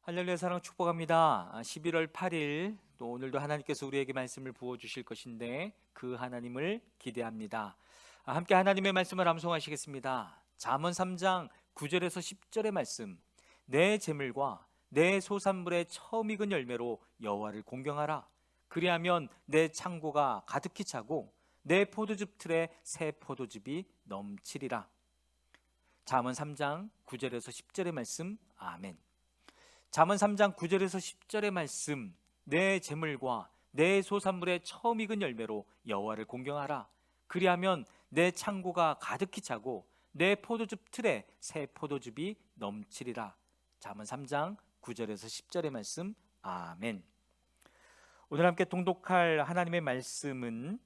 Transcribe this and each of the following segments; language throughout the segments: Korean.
할렐루야 사랑 축복합니다. 11월 8일 또 오늘도 하나님께서 우리에게 말씀을 부어 주실 것인데 그 하나님을 기대합니다. 함께 하나님의 말씀을 암송하시겠습니다. 잠언 3장 9절에서 10절의 말씀. 내 재물과 내 소산물의 처음 익은 열매로 여호와를 공경하라. 그리하면 내 창고가 가득히 차고 내 포도즙 틀에 새 포도즙이 넘치리라. 잠언 3장 9절에서 10절의 말씀. 아멘. 잠언 3장 9절에서 10절의 말씀. 내 재물과 내 소산물의 처음 익은 열매로 여호와를 공경하라. 그리하면 내 창고가 가득히 차고 내 포도즙 틀에 새 포도즙이 넘치리라. 잠언 3장 9절에서 10절의 말씀. 아멘. 오늘 함께 통독할 하나님의 말씀은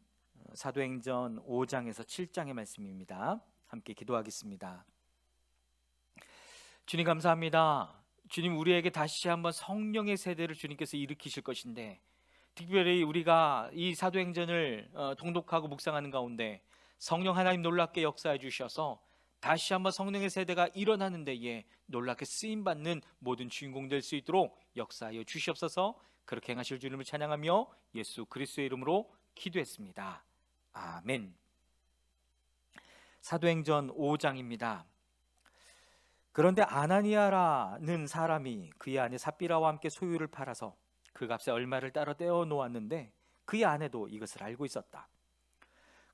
사도행전 5장에서 7장의 말씀입니다. 함께 기도하겠습니다. 주님 감사합니다. 주님, 우리에게 다시 한번 성령의 세대를 주님께서 일으키실 것인데, 특별히 우리가 이 사도행전을 통독하고 묵상하는 가운데 성령 하나님 놀랍게 역사해 주셔서 다시 한번 성령의 세대가 일어나는 데에 놀랍게 쓰임받는 모든 주인공 될 수 있도록 역사하여 주시옵소서. 그렇게 행하실 주님을 찬양하며 예수 그리스도의 이름으로 기도했습니다. 아멘. 사도행전 5장입니다. 그런데 아나니아라는 사람이 그의 아내 삽비라와 함께 소유를 팔아서 그 값에 얼마를 따로 떼어 놓았는데 그의 아내도 이것을 알고 있었다.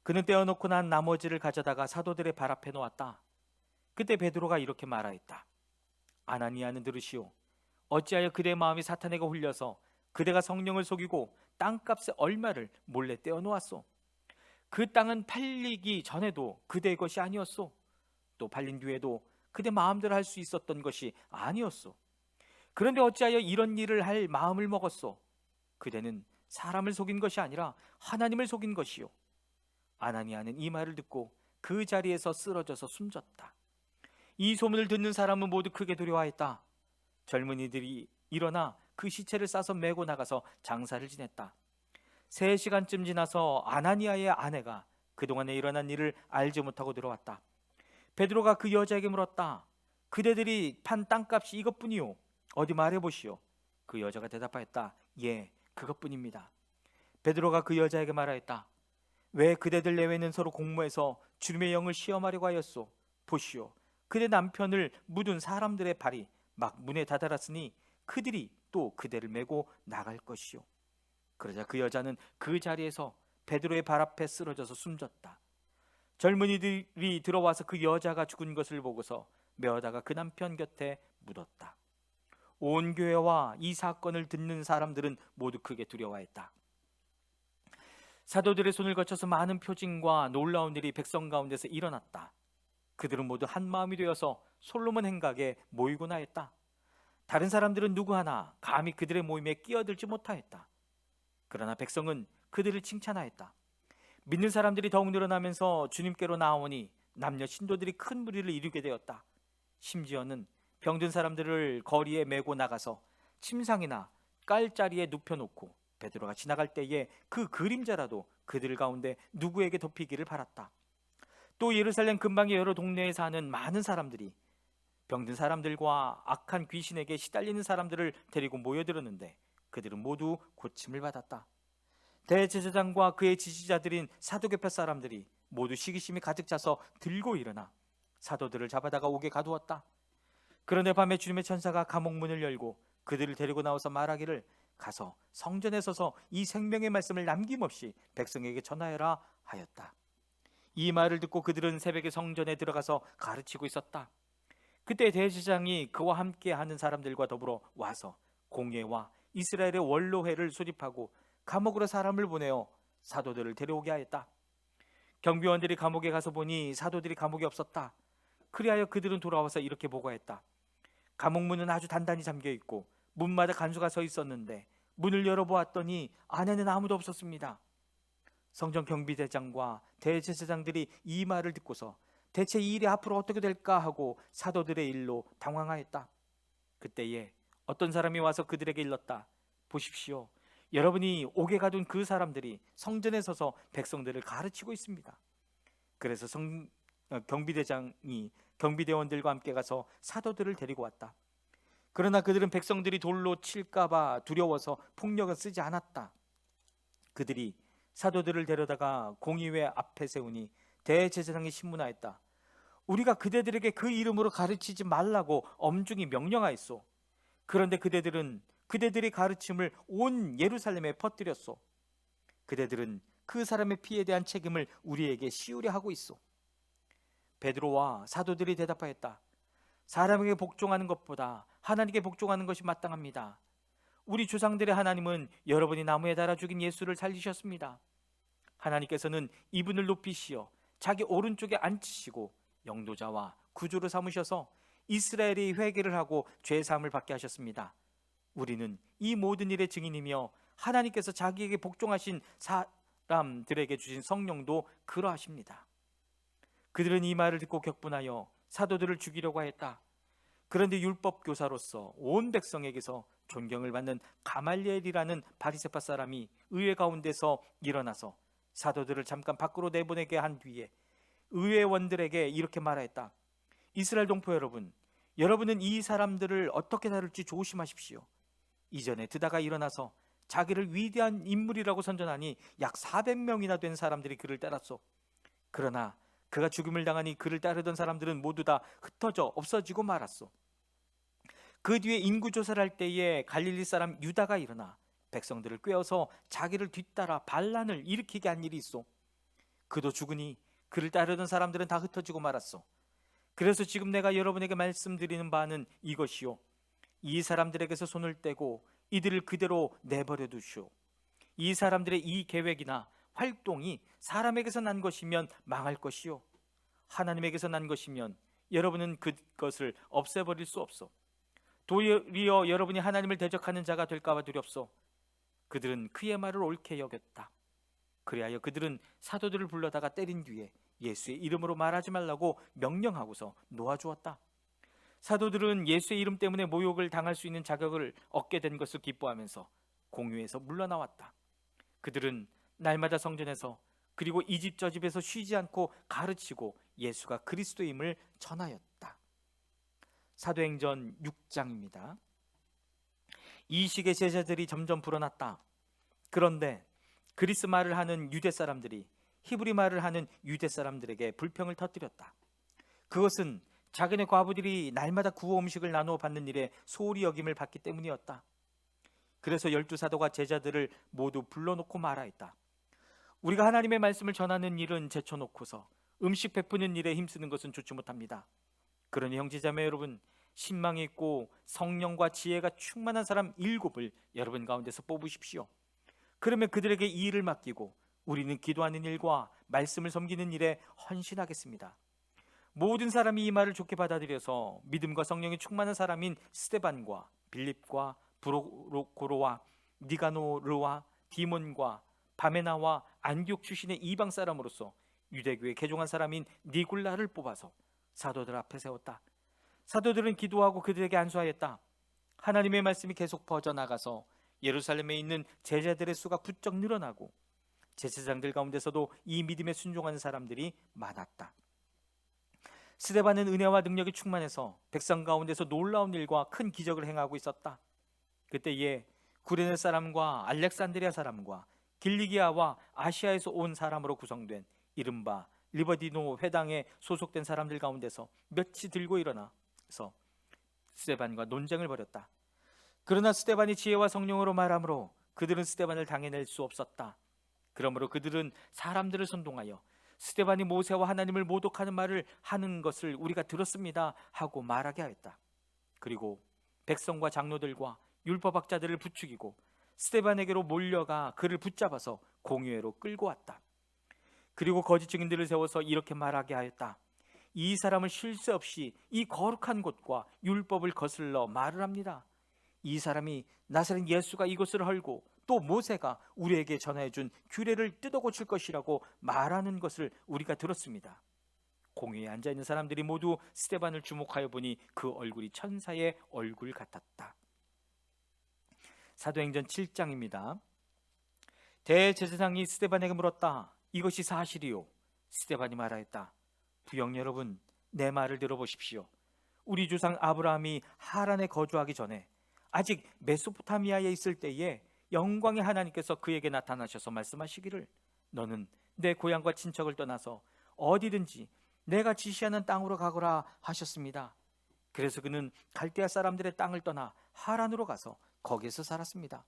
그는 떼어놓고 난 나머지를 가져다가 사도들의 발 앞에 놓았다. 그때 베드로가 이렇게 말하였다. 아나니아는 들으시오. 어찌하여 그대의 마음이 사탄에게 홀려서 그대가 성령을 속이고 땅값의 얼마를 몰래 떼어 놓았소? 그 땅은 팔리기 전에도 그대의 것이 아니었소. 또 팔린 뒤에도 그대 마음대로 할 수 있었던 것이 아니었소. 그런데 어찌하여 이런 일을 할 마음을 먹었소? 그대는 사람을 속인 것이 아니라 하나님을 속인 것이요. 아나니아는 이 말을 듣고 그 자리에서 쓰러져서 숨졌다. 이 소문을 듣는 사람은 모두 크게 두려워했다. 젊은이들이 일어나 그 시체를 싸서 메고 나가서 장사를 지냈다. 3시간쯤 지나서 아나니아의 아내가 그동안에 일어난 일을 알지 못하고 들어왔다. 베드로가 그 여자에게 물었다. 그대들이 판 땅값이 이것뿐이요? 어디 말해보시오. 그 여자가 대답하였다. 예, 그것뿐입니다. 베드로가 그 여자에게 말하였다. 왜 그대들 내외는 서로 공모해서 주님의 영을 시험하려고 하였소? 보시오. 그대 남편을 묻은 사람들의 발이 막 문에 다다랐으니 그들이 또 그대를 메고 나갈 것이오. 그러자 그 여자는 그 자리에서 베드로의 발 앞에 쓰러져서 숨졌다. 젊은이들이 들어와서 그 여자가 죽은 것을 보고서 메어다가 그 남편 곁에 묻었다. 온 교회와 이 사건을 듣는 사람들은 모두 크게 두려워했다. 사도들의 손을 거쳐서 많은 표징과 놀라운 일이 백성 가운데서 일어났다. 그들은 모두 한 마음이 되어서 솔로몬 행각에 모이고나 했다. 다른 사람들은 누구 하나 감히 그들의 모임에 끼어들지 못하였다. 그러나 백성은 그들을 칭찬하였다. 믿는 사람들이 더욱 늘어나면서 주님께로 나오니 남녀 신도들이 큰 무리를 이루게 되었다. 심지어는 병든 사람들을 거리에 메고 나가서 침상이나 깔자리에 눕혀놓고 베드로가 지나갈 때에 그 그림자라도 그들 가운데 누구에게 덮이기를 바랐다. 또 예루살렘 근방의 여러 동네에 사는 많은 사람들이 병든 사람들과 악한 귀신에게 시달리는 사람들을 데리고 모여들었는데 그들은 모두 고침을 받았다. 대제사장과 그의 지지자들인 사두개파 사람들이 모두 시기심이 가득 차서 들고 일어나 사도들을 잡아다가 옥에 가두었다. 그런데 밤에 주님의 천사가 감옥 문을 열고 그들을 데리고 나와서 말하기를 가서 성전에 서서 이 생명의 말씀을 남김없이 백성에게 전하여라 하였다. 이 말을 듣고 그들은 새벽에 성전에 들어가서 가르치고 있었다. 그때 대제사장이 그와 함께 하는 사람들과 더불어 와서 공예와 이스라엘의 원로회를 소집하고 감옥으로 사람을 보내어 사도들을 데려오게 하였다. 경비원들이 감옥에 가서 보니 사도들이 감옥에 없었다. 그리하여 그들은 돌아와서 이렇게 보고했다. 감옥 문은 아주 단단히 잠겨 있고 문마다 간수가 서 있었는데 문을 열어보았더니 안에는 아무도 없었습니다. 성전 경비대장과 대제사장들이 이 말을 듣고서 대체 이 일이 앞으로 어떻게 될까 하고 사도들의 일로 당황하였다. 그때에 어떤 사람이 와서 그들에게 일렀다. 보십시오. 여러분이 옥에 가둔 그 사람들이 성전에 서서 백성들을 가르치고 있습니다. 그래서 경비대장이 경비대원들과 함께 가서 사도들을 데리고 왔다. 그러나 그들은 백성들이 돌로 칠까봐 두려워서 폭력은 쓰지 않았다. 그들이 사도들을 데려다가 공의회 앞에 세우니 대제사장이 신문하였다. 우리가 그대들에게 그 이름으로 가르치지 말라고 엄중히 명령하였소. 그런데 그대들은 그대들의 가르침을 온 예루살렘에 퍼뜨렸소. 그대들은 그 사람의 피에 대한 책임을 우리에게 씌우려 하고 있소. 베드로와 사도들이 대답하였다. 사람에게 복종하는 것보다 하나님께 복종하는 것이 마땅합니다. 우리 조상들의 하나님은 여러분이 나무에 달아 죽인 예수를 살리셨습니다. 하나님께서는 이분을 높이시어 자기 오른쪽에 앉히시고 영도자와 구주로 삼으셔서 이스라엘이 회개를 하고 죄 사함을 받게 하셨습니다. 우리는 이 모든 일의 증인이며 하나님께서 자기에게 복종하신 사람들에게 주신 성령도 그러하십니다. 그들은 이 말을 듣고 격분하여 사도들을 죽이려고 했다. 그런데 율법 교사로서 온 백성에게서 존경을 받는 가말리엘이라는 바리새파 사람이 의회 가운데서 일어나서 사도들을 잠깐 밖으로 내보내게 한 뒤에 의회원들에게 이렇게 말하였다. 이스라엘 동포 여러분, 여러분은 이 사람들을 어떻게 다룰지 조심하십시오. 이전에 드다가 일어나서 자기를 위대한 인물이라고 선전하니 약 400명이나 된 사람들이 그를 따랐소. 그러나 그가 죽임을 당하니 그를 따르던 사람들은 모두 다 흩어져 없어지고 말았소. 그 뒤에 인구조사를 할 때에 갈릴리 사람 유다가 일어나 백성들을 꾀어서 자기를 뒤따라 반란을 일으키게 한 일이 있소. 그도 죽으니 그를 따르던 사람들은 다 흩어지고 말았소. 그래서 지금 내가 여러분에게 말씀드리는 바는 이것이요, 이 사람들에게서 손을 떼고 이들을 그대로 내버려 두시오. 이 사람들의 이 계획이나 활동이 사람에게서 난 것이면 망할 것이요, 하나님에게서 난 것이면 여러분은 그것을 없애버릴 수 없소. 도리어 여러분이 하나님을 대적하는 자가 될까 봐 두렵소. 그들은 그의 말을 옳게 여겼다. 그리하여 그들은 사도들을 불러다가 때린 뒤에 예수의 이름으로 말하지 말라고 명령하고서 놓아주었다. 사도들은 예수의 이름 때문에 모욕을 당할 수 있는 자격을 얻게 된 것을 기뻐하면서 공회에서 물러나왔다. 그들은 날마다 성전에서 그리고 이 집 저 집에서 쉬지 않고 가르치고 예수가 그리스도임을 전하였다. 사도행전 6장입니다. 이 시기에 제자들이 점점 불어났다. 그런데 그리스 말을 하는 유대 사람들이 히브리 말을 하는 유대 사람들에게 불평을 터뜨렸다. 그것은 자기네 과부들이 날마다 구워 음식을 나누어 받는 일에 소홀히 여김을 받기 때문이었다. 그래서 12사도가 제자들을 모두 불러놓고 말하였다. 우리가 하나님의 말씀을 전하는 일은 제쳐놓고서 음식 베푸는 일에 힘쓰는 것은 좋지 못합니다. 그러니 형제자매 여러분, 신망이 있고 성령과 지혜가 충만한 사람 7을 여러분 가운데서 뽑으십시오. 그러면 그들에게 이 일을 맡기고 우리는 기도하는 일과 말씀을 섬기는 일에 헌신하겠습니다. 모든 사람이 이 말을 좋게 받아들여서 믿음과 성령이 충만한 사람인 스데반과 빌립과 브로코로와 니가노르와 디몬과 바메나와 안디옥 출신의 이방 사람으로서 유대교에 개종한 사람인 니굴라를 뽑아서 사도들 앞에 세웠다. 사도들은 기도하고 그들에게 안수하였다. 하나님의 말씀이 계속 퍼져나가서 예루살렘에 있는 제자들의 수가 부쩍 늘어나고 제사장들 가운데서도 이 믿음에 순종하는 사람들이 많았다. 스데반은 은혜와 능력이 충만해서 백성 가운데서 놀라운 일과 큰 기적을 행하고 있었다. 그때에 구레네 사람과 알렉산드리아 사람과 길리기아와 아시아에서 온 사람으로 구성된 이른바 리버디노 회당에 소속된 사람들 가운데서 몇이 들고 일어나서 스데반과 논쟁을 벌였다. 그러나 스데반이 지혜와 성령으로 말하므로 그들은 스데반을 당해낼 수 없었다. 그러므로 그들은 사람들을 선동하여 스데반이 모세와 하나님을 모독하는 말을 하는 것을 우리가 들었습니다 하고 말하게 하였다. 그리고 백성과 장로들과 율법학자들을 부추기고 스데반에게로 몰려가 그를 붙잡아서 공회로 끌고 왔다. 그리고 거짓 증인들을 세워서 이렇게 말하게 하였다. 이 사람은 쉴 새 없이 이 거룩한 곳과 율법을 거슬러 말을 합니다. 이 사람이 나사렛 예수가 이것을 헐고 또 모세가 우리에게 전해준 규례를 뜯어 고칠 것이라고 말하는 것을 우리가 들었습니다. 공회에 앉아있는 사람들이 모두 스데반을 주목하여 보니 그 얼굴이 천사의 얼굴 같았다. 사도행전 7장입니다. 대제사장이 스데반에게 물었다. 이것이 사실이요? 스데반이 말하였다. 부영 여러분, 내 말을 들어보십시오. 우리 조상 아브라함이 하란에 거주하기 전에 아직 메소포타미아에 있을 때에 영광의 하나님께서 그에게 나타나셔서 말씀하시기를 너는 내 고향과 친척을 떠나서 어디든지 내가 지시하는 땅으로 가거라 하셨습니다. 그래서 그는 갈대아 사람들의 땅을 떠나 하란으로 가서 거기에서 살았습니다.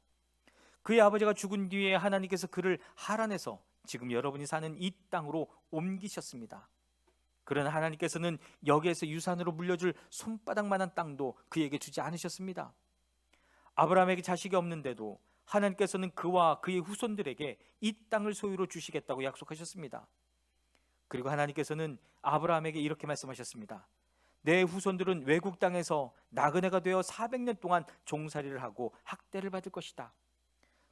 그의 아버지가 죽은 뒤에 하나님께서 그를 하란에서 지금 여러분이 사는 이 땅으로 옮기셨습니다. 그러나 하나님께서는 여기에서 유산으로 물려줄 손바닥만한 땅도 그에게 주지 않으셨습니다. 아브라함에게 자식이 없는데도 하나님께서는 그와 그의 후손들에게 이 땅을 소유로 주시겠다고 약속하셨습니다. 그리고 하나님께서는 아브라함에게 이렇게 말씀하셨습니다. 내 후손들은 외국 땅에서 나그네가 되어 400년 동안 종살이를 하고 학대를 받을 것이다.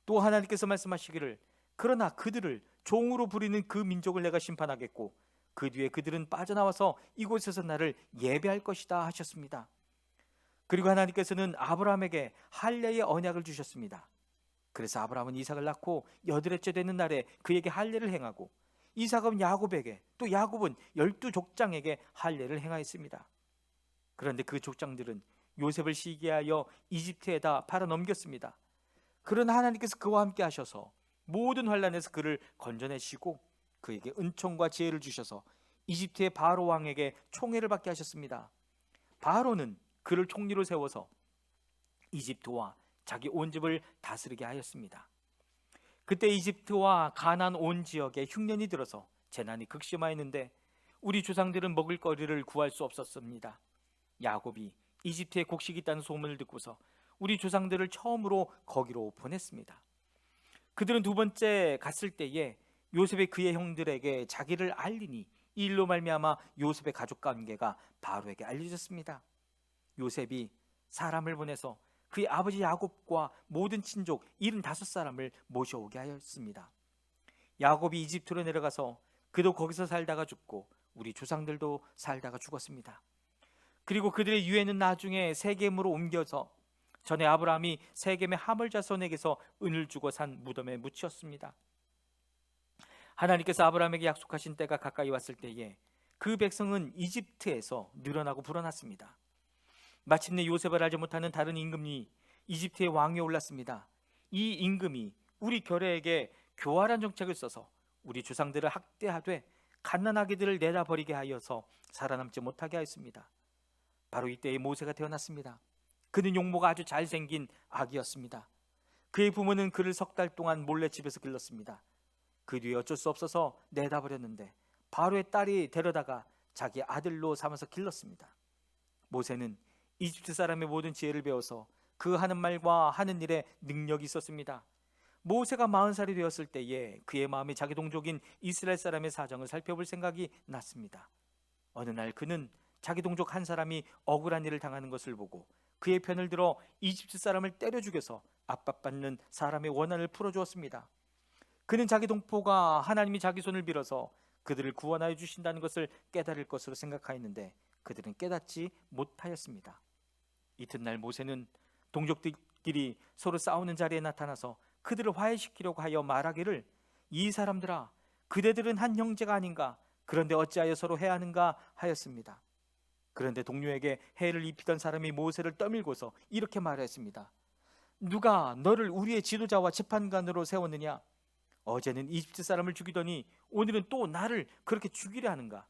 또 하나님께서 말씀하시기를 그러나 그들을 종으로 부리는 그 민족을 내가 심판하겠고 그 뒤에 그들은 빠져나와서 이곳에서 나를 예배할 것이다 하셨습니다. 그리고 하나님께서는 아브라함에게 할례의 언약을 주셨습니다. 그래서 아브라함은 이삭을 낳고 여드레째 되는 날에 그에게 할례를 행하고 이삭은 야곱에게 또 야곱은 12족장에게 할례를 행하였습니다. 그런데 그 족장들은 요셉을 시기하여 이집트에다 팔아 넘겼습니다. 그러나 하나님께서 그와 함께 하셔서 모든 환난에서 그를 건져내시고 그에게 은총과 지혜를 주셔서 이집트의 바로 왕에게 총애를 받게 하셨습니다. 바로는 그를 총리로 세워서 이집트와 자기 온 집을 다스리게 하였습니다. 그때 이집트와 가나안 온 지역에 흉년이 들어서 재난이 극심하였는데 우리 조상들은 먹을 거리를 구할 수 없었습니다. 야곱이 이집트에 곡식이 있다는 소문을 듣고서 우리 조상들을 처음으로 거기로 보냈습니다. 그들은 두 번째 갔을 때에 요셉이 그의 형들에게 자기를 알리니 이 일로 말미암아 요셉의 가족 관계가 바로에게 알려졌습니다. 요셉이 사람을 보내서 그의 아버지 야곱과 모든 친족 75사람을 모셔오게 하였습니다. 야곱이 이집트로 내려가서 그도 거기서 살다가 죽고 우리 조상들도 살다가 죽었습니다. 그리고 그들의 유해는 나중에 세겜으로 옮겨서 전에 아브라함이 세겜의 하몰 자손에게서 은을 주고 산 무덤에 묻혔습니다. 하나님께서 아브라함에게 약속하신 때가 가까이 왔을 때에 그 백성은 이집트에서 늘어나고 불어났습니다. 마침내 요셉을 알지 못하는 다른 임금이 이집트의 왕위에 올랐습니다. 이 임금이 우리 결례에게 교활한 정책을 써서 우리 조상들을 학대하되 갓난아기들을 내다버리게 하여서 살아남지 못하게 하였습니다. 바로 이때에 모세가 태어났습니다. 그는 용모가 아주 잘생긴 아기였습니다. 그의 부모는 그를 3달 동안 몰래 집에서 길렀습니다. 그 뒤에 어쩔 수 없어서 내다버렸는데 바로의 딸이 데려다가 자기 아들로 삼아서 길렀습니다. 모세는 이집트 사람의 모든 지혜를 배워서 그 하는 말과 하는 일에 능력이 있었습니다. 모세가 40살이 되었을 때에 그의 마음이 자기 동족인 이스라엘 사람의 사정을 살펴볼 생각이 났습니다. 어느 날 그는 자기 동족 한 사람이 억울한 일을 당하는 것을 보고 그의 편을 들어 이집트 사람을 때려 죽여서 압박받는 사람의 원한을 풀어주었습니다. 그는 자기 동포가 하나님이 자기 손을 빌어서 그들을 구원하여 주신다는 것을 깨달을 것으로 생각하였는데 그들은 깨닫지 못하였습니다. 이튿날 모세는 동족들끼리 서로 싸우는 자리에 나타나서 그들을 화해시키려고 하여 말하기를 이 사람들아 그대들은 한 형제가 아닌가 그런데 어찌하여 서로 해하는가 하였습니다. 그런데 동료에게 해를 입히던 사람이 모세를 떠밀고서 이렇게 말했습니다. 누가 너를 우리의 지도자와 재판관으로 세웠느냐? 어제는 이집트 사람을 죽이더니 오늘은 또 나를 그렇게 죽이려 하는가?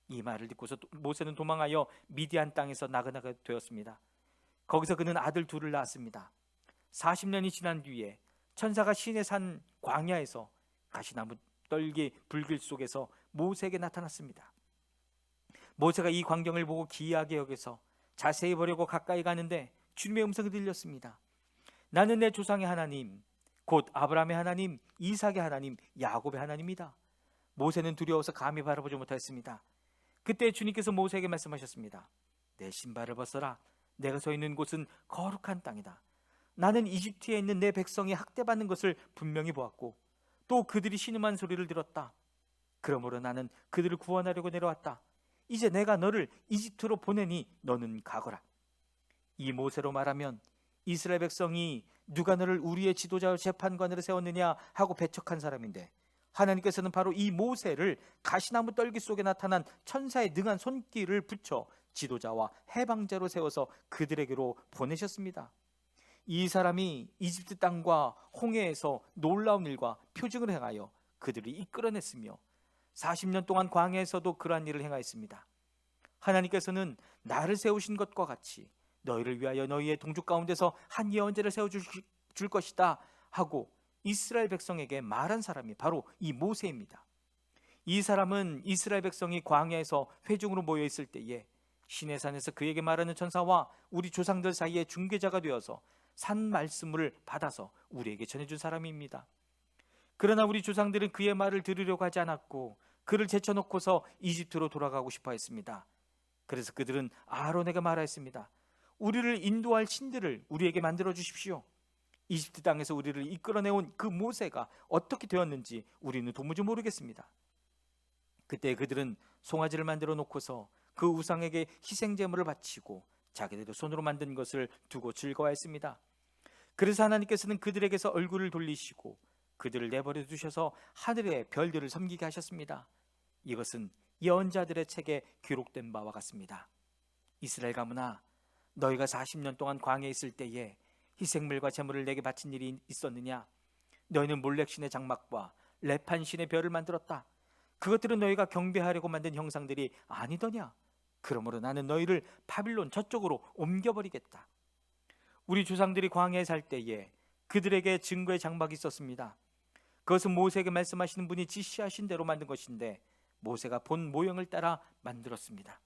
이 말을 듣고서 모세는 도망하여 미디안 땅에서 나그네가 되었습니다. 거기서 그는 아들 둘을 낳았습니다. 40년이 지난 뒤에 천사가 시내 산 광야에서 가시나무 떨기 불길 속에서 모세에게 나타났습니다. 모세가 이 광경을 보고 기이하게 여겨서 자세히 보려고 가까이 가는데 주님의 음성이 들렸습니다. 나는 내 조상의 하나님 곧 아브라함의 하나님, 이삭의 하나님, 야곱의 하나님이다. 모세는 두려워서 감히 바라보지 못하였습니다. 그때 주님께서 모세에게 말씀하셨습니다. 내 신발을 벗어라. 내가 서 있는 곳은 거룩한 땅이다. 나는 이집트에 있는 내 백성이 학대받는 것을 분명히 보았고 또 그들이 신음한 소리를 들었다. 그러므로 나는 그들을 구원하려고 내려왔다. 이제 내가 너를 이집트로 보내니 너는 가거라. 이 모세로 말하면 이스라엘 백성이 누가 너를 우리의 지도자와 재판관으로 세웠느냐 하고 배척한 사람인데 하나님께서는 바로 이 모세를 가시나무 떨기 속에 나타난 천사의 능한 손길을 붙여 지도자와 해방자로 세워서 그들에게로 보내셨습니다. 이 사람이 이집트 땅과 홍해에서 놀라운 일과 표징을 행하여 그들을 이끌어냈으며 40년 동안 광야에서도 그러한 일을 행하였습니다. 하나님께서는 나를 세우신 것과 같이 너희를 위하여 너희의 동족 가운데서 한 예언자를 세워줄 것이다 하고 이스라엘 백성에게 말한 사람이 바로 이 모세입니다. 이 사람은 이스라엘 백성이 광야에서 회중으로 모여 있을 때에 시내산에서 그에게 말하는 천사와 우리 조상들 사이에 중개자가 되어서 산 말씀을 받아서 우리에게 전해준 사람입니다. 그러나 우리 조상들은 그의 말을 들으려고 하지 않았고 그를 제쳐놓고서 이집트로 돌아가고 싶어 했습니다. 그래서 그들은 아론에게 말하였습니다. 우리를 인도할 신들을 우리에게 만들어 주십시오. 이집트 땅에서 우리를 이끌어내온 그 모세가 어떻게 되었는지 우리는 도무지 모르겠습니다. 그때 그들은 송아지를 만들어 놓고서 그 우상에게 희생제물을 바치고 자기들의 손으로 만든 것을 두고 즐거워했습니다. 그래서 하나님께서는 그들에게서 얼굴을 돌리시고 그들을 내버려 두셔서 하늘의 별들을 섬기게 하셨습니다. 이것은 예언자들의 책에 기록된 바와 같습니다. 이스라엘 가문아, 너희가 40년 동안 광야에 있을 때에 희생물과 제물을 내게 바친 일이 있었느냐? 너희는 몰렉신의 장막과 레판신의 별을 만들었다. 그것들은 너희가 경배하려고 만든 형상들이 아니더냐? 그러므로 나는 너희를 바빌론 저쪽으로 옮겨버리겠다. 우리 조상들이 광야에 살 때에 그들에게 증거의 장막이 있었습니다. 그것은 모세에게 말씀하시는 분이 지시하신 대로 만든 것인데 모세가 본 모형을 따라 만들었습니다.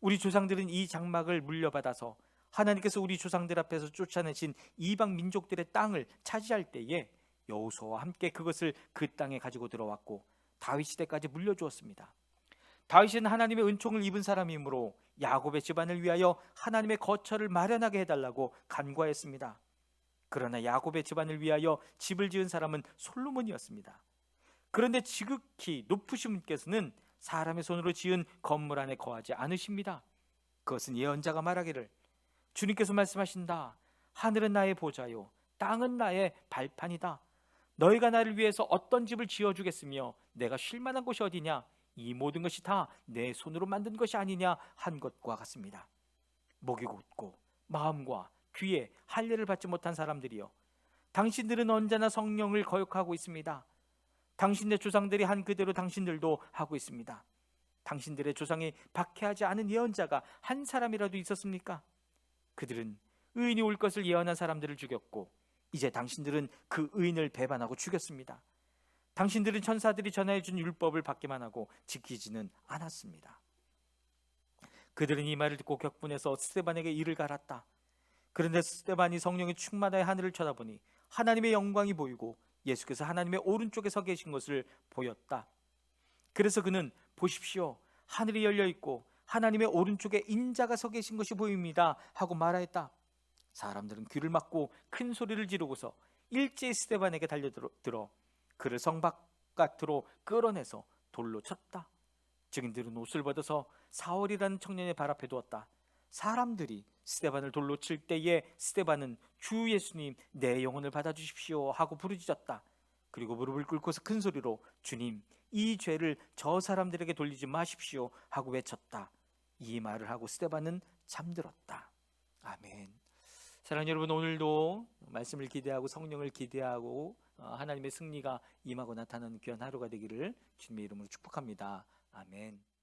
우리 조상들은 이 장막을 물려받아서 하나님께서 우리 조상들 앞에서 쫓아내신 이방 민족들의 땅을 차지할 때에 여호수아와 함께 그것을 그 땅에 가지고 들어왔고 다윗 시대까지 물려주었습니다. 다윗은 하나님의 은총을 입은 사람이므로 야곱의 집안을 위하여 하나님의 거처를 마련하게 해달라고 간구하였습니다. 그러나 야곱의 집안을 위하여 집을 지은 사람은 솔로몬이었습니다. 그런데 지극히 높으신 분께서는 사람의 손으로 지은 건물 안에 거하지 않으십니다. 그것은 예언자가 말하기를 주님께서 말씀하신다. 하늘은 나의 보좌요 땅은 나의 발판이다. 너희가 나를 위해서 어떤 집을 지어주겠으며 내가 쉴 만한 곳이 어디냐? 이 모든 것이 다 내 손으로 만든 것이 아니냐 한 것과 같습니다. 목이 곧고 마음과 귀에 할례를 받지 못한 사람들이여, 당신들은 언제나 성령을 거역하고 있습니다. 당신의 조상들이 한 그대로 당신들도 하고 있습니다. 당신들의 조상이 박해하지 않은 예언자가 한 사람이라도 있었습니까? 그들은 의인이 올 것을 예언한 사람들을 죽였고 이제 당신들은 그 의인을 배반하고 죽였습니다. 당신들은 천사들이 전해준 율법을 받기만 하고 지키지는 않았습니다. 그들은 이 말을 듣고 격분해서 스데반에게 이를 갈았다. 그런데 스데반이 성령의 충만하여 하늘을 쳐다보니 하나님의 영광이 보이고 예수께서 하나님의 오른쪽에 서 계신 것을 보였다. 그래서 그는 보십시오, 하늘이 열려 있고 하나님의 오른쪽에 인자가 서 계신 것이 보입니다 하고 말하였다. 사람들은 귀를 막고 큰 소리를 지르고서 일제히 스데반에게 달려들어 그를 성 바깥으로 끌어내서 돌로 쳤다. 증인들은 옷을 벗어서 사울이라는 청년의 발 앞에 두었다. 사람들이 스데반을 돌로 칠 때에 스데반은 주 예수님, 내 영혼을 받아주십시오 하고 부르짖었다. 그리고 무릎을 꿇고서 큰 소리로 주님, 이 죄를 저 사람들에게 돌리지 마십시오 하고 외쳤다. 이 말을 하고 스데반은 잠들었다. 아멘. 사랑하는 여러분, 오늘도 말씀을 기대하고 성령을 기대하고 하나님의 승리가 임하고 나타나는 귀한 하루가 되기를 주님의 이름으로 축복합니다. 아멘.